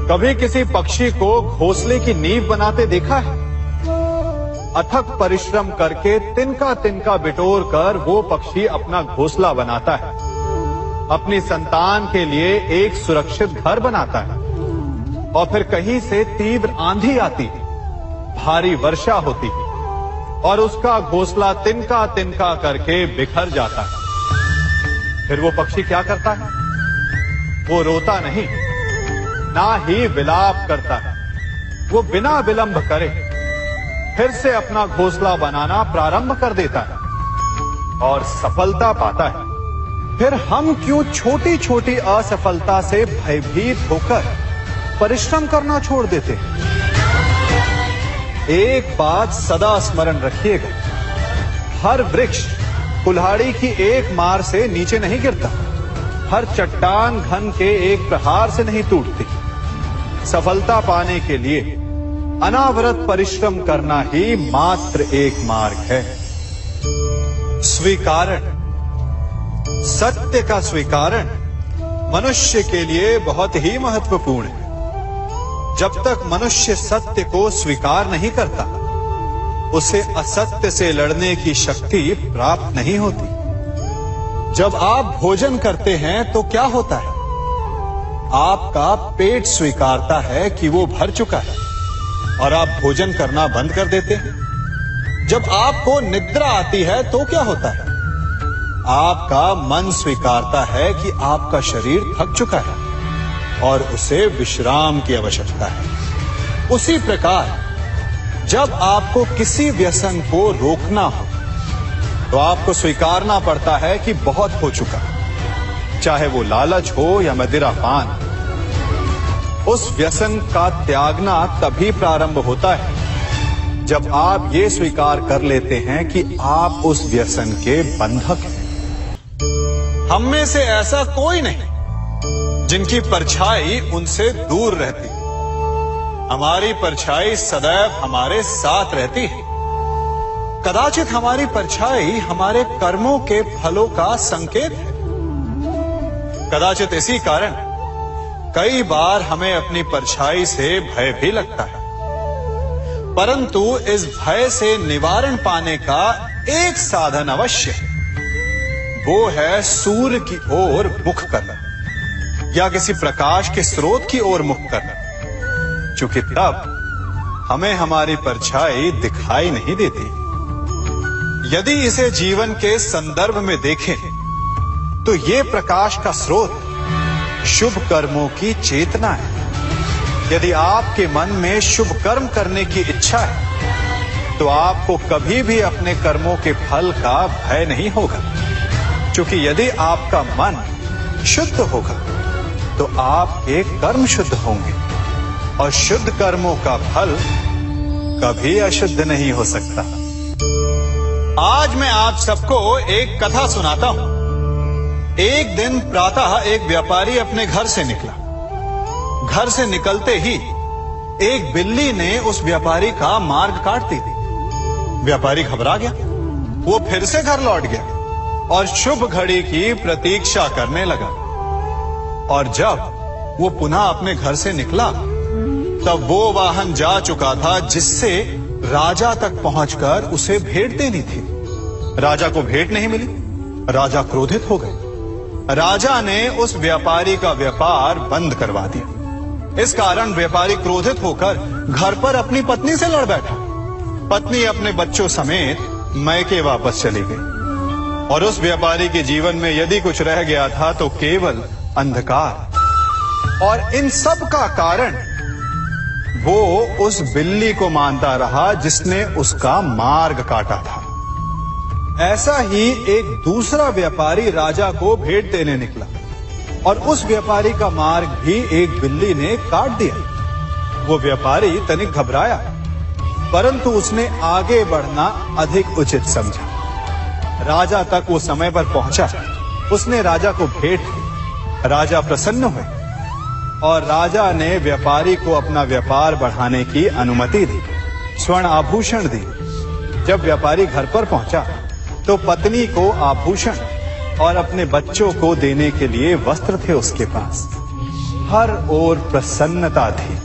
कभी किसी पक्षी को घोंसले की नींव बनाते देखा है? अथक परिश्रम करके तिनका तिनका बिटोर कर वो पक्षी अपना घोंसला बनाता है, अपनी संतान के लिए एक सुरक्षित घर बनाता है। और फिर कहीं से तीव्र आंधी आती है, भारी वर्षा होती है और उसका घोंसला तिनका तिनका करके बिखर जाता है। फिर वो पक्षी क्या करता है? वो रोता नहीं, ना ही विलाप करता है। वो बिना विलंब करे फिर से अपना घोंसला बनाना प्रारंभ कर देता है और सफलता पाता है। फिर हम क्यों छोटी छोटी असफलता से भयभीत होकर परिश्रम करना छोड़ देते हैं? एक बात सदा स्मरण रखिएगा, हर वृक्ष कुल्हाड़ी की एक मार से नीचे नहीं गिरता, हर चट्टान घन के एक प्रहार से नहीं टूटती। सफलता पाने के लिए अनावरत परिश्रम करना ही मात्र एक मार्ग है। स्वीकारण, सत्य का स्वीकारण मनुष्य के लिए बहुत ही महत्वपूर्ण है। जब तक मनुष्य सत्य को स्वीकार नहीं करता, उसे असत्य से लड़ने की शक्ति प्राप्त नहीं होती। जब आप भोजन करते हैं तो क्या होता है? आपका पेट स्वीकारता है कि वो भर चुका है और आप भोजन करना बंद कर देते हैं। जब आपको निद्रा आती है तो क्या होता है? आपका मन स्वीकारता है कि आपका शरीर थक चुका है और उसे विश्राम की आवश्यकता है। उसी प्रकार जब आपको किसी व्यसन को रोकना हो तो आपको स्वीकारना पड़ता है कि बहुत हो चुका, चाहे वो लालच हो या मदिरापान। उस व्यसन का त्यागना तभी प्रारंभ होता है जब आप ये स्वीकार कर लेते हैं कि आप उस व्यसन के बंधक हैं। हम में से ऐसा कोई नहीं जिनकी परछाई उनसे दूर रहती। हमारी परछाई सदैव हमारे साथ रहती है। कदाचित हमारी परछाई हमारे कर्मों के फलों का संकेत है। कदाचित इसी कारण कई बार हमें अपनी परछाई से भय भी लगता है, परंतु इस भय से निवारण पाने का एक साधन अवश्य है। वो है सूर्य की ओर मुख करना या किसी प्रकाश के स्रोत की ओर मुख करना, क्योंकि तब हमें हमारी परछाई दिखाई नहीं देती। यदि इसे जीवन के संदर्भ में देखें तो ये प्रकाश का स्रोत शुभ कर्मों की चेतना है। यदि आपके मन में शुभ कर्म करने की इच्छा है तो आपको कभी भी अपने कर्मों के फल का भय नहीं होगा, क्योंकि यदि आपका मन शुद्ध होगा तो आपके कर्म शुद्ध होंगे और शुद्ध कर्मों का फल कभी अशुद्ध नहीं हो सकता। आज मैं आप सबको एक कथा सुनाता हूं। एक दिन प्रातः एक व्यापारी अपने घर से निकला। घर से निकलते ही एक बिल्ली ने उस व्यापारी का मार्ग काट दी। व्यापारी घबरा गया। वो फिर से घर लौट गया और शुभ घड़ी की प्रतीक्षा करने लगा। और जब वो पुनः अपने घर से निकला तब वो वाहन जा चुका था जिससे राजा तक पहुंचकर उसे भेंट देनी थी। राजा को भेंट नहीं मिली। राजा क्रोधित हो गए। राजा ने उस व्यापारी का व्यापार बंद करवा दिया। इस कारण व्यापारी क्रोधित होकर घर पर अपनी पत्नी से लड़ बैठा। पत्नी अपने बच्चों समेत मैके वापस चली गई और उस व्यापारी के जीवन में यदि कुछ रह गया था तो केवल अंधकार। और इन सब का कारण वो उस बिल्ली को मानता रहा जिसने उसका मार्ग काटा था। ऐसा ही एक दूसरा व्यापारी राजा को भेंट देने निकला और उस व्यापारी का मार्ग भी एक बिल्ली ने काट दिया। वो व्यापारी तनिक घबराया, परंतु उसने आगे बढ़ना अधिक उचित समझा। राजा तक वो समय पर पहुंचा। उसने राजा को भेंट दी। राजा प्रसन्न हुए और राजा ने व्यापारी को अपना व्यापार बढ़ाने की अनुमति दी, स्वर्ण आभूषण दी। जब व्यापारी घर पर पहुंचा तो पत्नी को आभूषण और अपने बच्चों को देने के लिए वस्त्र थे उसके पास। हर ओर प्रसन्नता थी।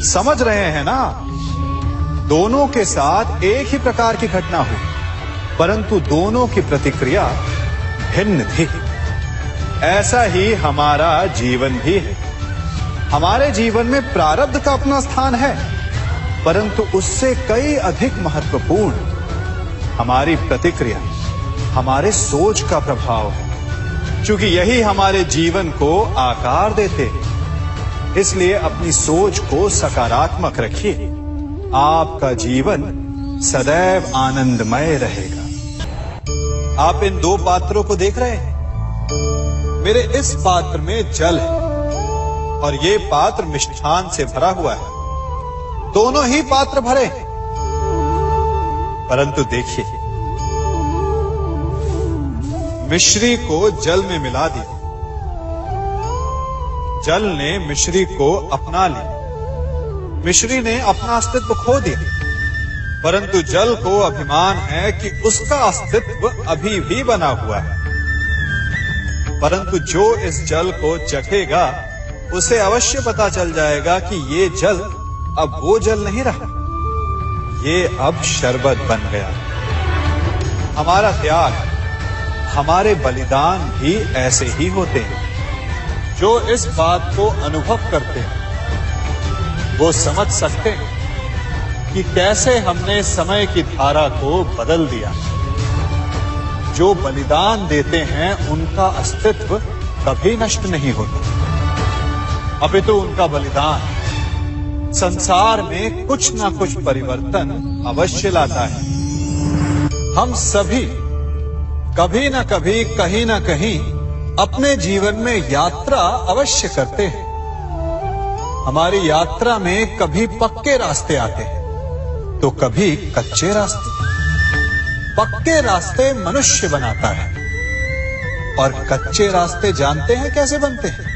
समझ रहे हैं ना, दोनों के साथ एक ही प्रकार की घटना हुई, परंतु दोनों की प्रतिक्रिया भिन्न थी। ऐसा ही हमारा जीवन भी है। हमारे जीवन में प्रारब्ध का अपना स्थान है, परंतु उससे कई अधिक महत्वपूर्ण हमारी प्रतिक्रिया, हमारे सोच का प्रभाव है। क्योंकि यही हमारे जीवन को आकार देते हैं। इसलिए अपनी सोच को सकारात्मक रखिए, आपका जीवन सदैव आनंदमय रहेगा। आप इन दो पात्रों को देख रहे हैं। मेरे इस पात्र में जल है और ये पात्र मिष्ठान से भरा हुआ है। दोनों ही पात्र भरे हैं, परंतु देखिए, मिश्री को जल में मिला दिया, जल ने मिश्री को अपना लिया, मिश्री ने अपना अस्तित्व खो दिया। परंतु जल को अभिमान है कि उसका अस्तित्व अभी भी बना हुआ है। परंतु जो इस जल को चखेगा उसे अवश्य पता चल जाएगा कि ये जल अब वो जल नहीं रहा, ये अब शरबत बन गया। हमारा त्याग, हमारे बलिदान भी ऐसे ही होते हैं। जो इस बात को अनुभव करते हैं वो समझ सकते हैं कि कैसे हमने समय की धारा को बदल दिया। जो बलिदान देते हैं उनका अस्तित्व कभी नष्ट नहीं होता, अपितु उनका बलिदान संसार में कुछ ना कुछ परिवर्तन अवश्य लाता है। हम सभी कभी ना कभी, कहीं ना कहीं अपने जीवन में यात्रा अवश्य करते हैं। हमारी यात्रा में कभी पक्के रास्ते आते हैं तो कभी कच्चे रास्ते। पक्के रास्ते मनुष्य बनाता है और कच्चे रास्ते जानते हैं कैसे बनते हैं?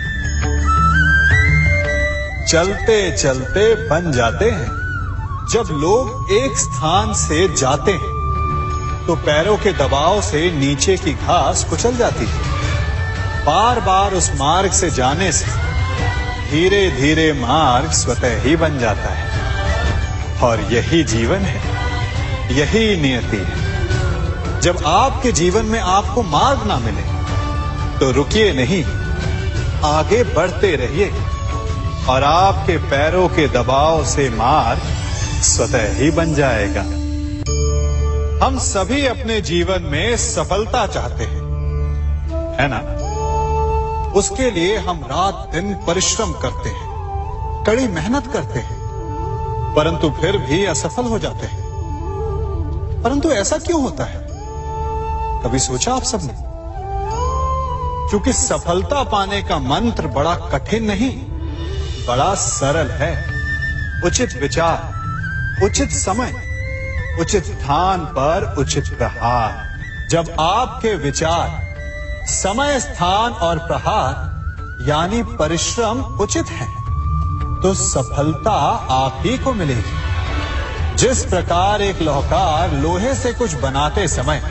चलते चलते बन जाते हैं। जब लोग एक स्थान से जाते हैं तो पैरों के दबाव से नीचे की घास कुचल जाती है। बार बार उस मार्ग से जाने से धीरे धीरे मार्ग स्वतः ही बन जाता है। और यही जीवन है, यही नियति है। जब आपके जीवन में आपको मार्ग ना मिले तो रुकिए नहीं, आगे बढ़ते रहिए और आपके पैरों के दबाव से मार्ग स्वतः ही बन जाएगा। हम सभी अपने जीवन में सफलता चाहते हैं, है ना? उसके लिए हम रात दिन परिश्रम करते हैं, कड़ी मेहनत करते हैं, परंतु फिर भी असफल हो जाते हैं। परंतु ऐसा क्यों होता है? कभी सोचा आप सबने? क्योंकि सफलता पाने का मंत्र बड़ा कठिन नहीं, बड़ा सरल है। उचित विचार, उचित समय, उचित स्थान पर उचित प्रहार। जब आपके विचार, समय, स्थान और प्रहार यानी परिश्रम उचित है तो सफलता आप ही को मिलेगी। जिस प्रकार एक लोहार लोहे से कुछ बनाते समय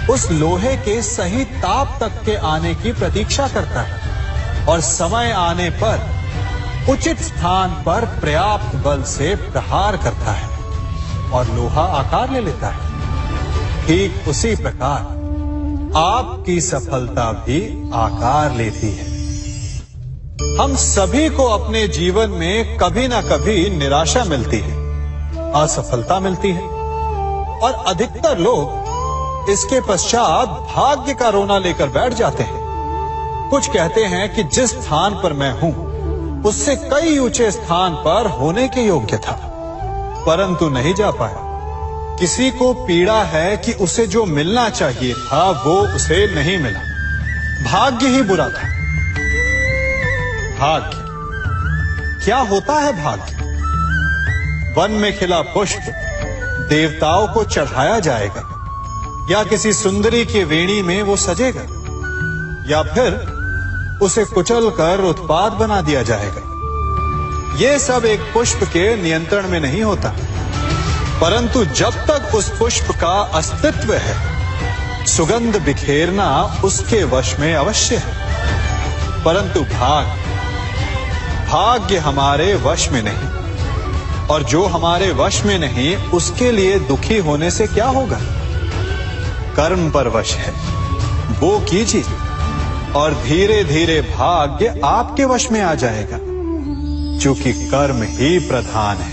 उस लोहे के सही ताप तक के आने की प्रतीक्षा करता है और समय आने पर उचित स्थान पर पर्याप्त बल से प्रहार करता है और लोहा आकार ले लेता है, ठीक उसी प्रकार आपकी सफलता भी आकार लेती है। हम सभी को अपने जीवन में कभी ना कभी निराशा मिलती है, असफलता मिलती है और अधिकतर लोग इसके पश्चात भाग्य का रोना लेकर बैठ जाते हैं। कुछ कहते हैं कि जिस स्थान पर मैं हूं उससे कई ऊंचे स्थान पर होने के योग्य था, परंतु नहीं जा पाया। किसी को पीड़ा है कि उसे जो मिलना चाहिए था वो उसे नहीं मिला, भाग्य ही बुरा था। भाग्य क्या होता है? भाग्य वन में खिला पुष्प देवताओं को चढ़ाया जाएगा, या किसी सुंदरी की वेणी में वो सजेगा, या फिर उसे कुचलकर उत्पाद बना दिया जाएगा। ये सब एक पुष्प के नियंत्रण में नहीं होता, परंतु जब तक उस पुष्प का अस्तित्व है सुगंध बिखेरना उसके वश में अवश्य है। परंतु भाग्य हमारे वश में नहीं, और जो हमारे वश में नहीं उसके लिए दुखी होने से क्या होगा। कर्म पर वश है, वो कीजिए और धीरे धीरे भाग्य आपके वश में आ जाएगा, क्योंकि कर्म ही प्रधान है।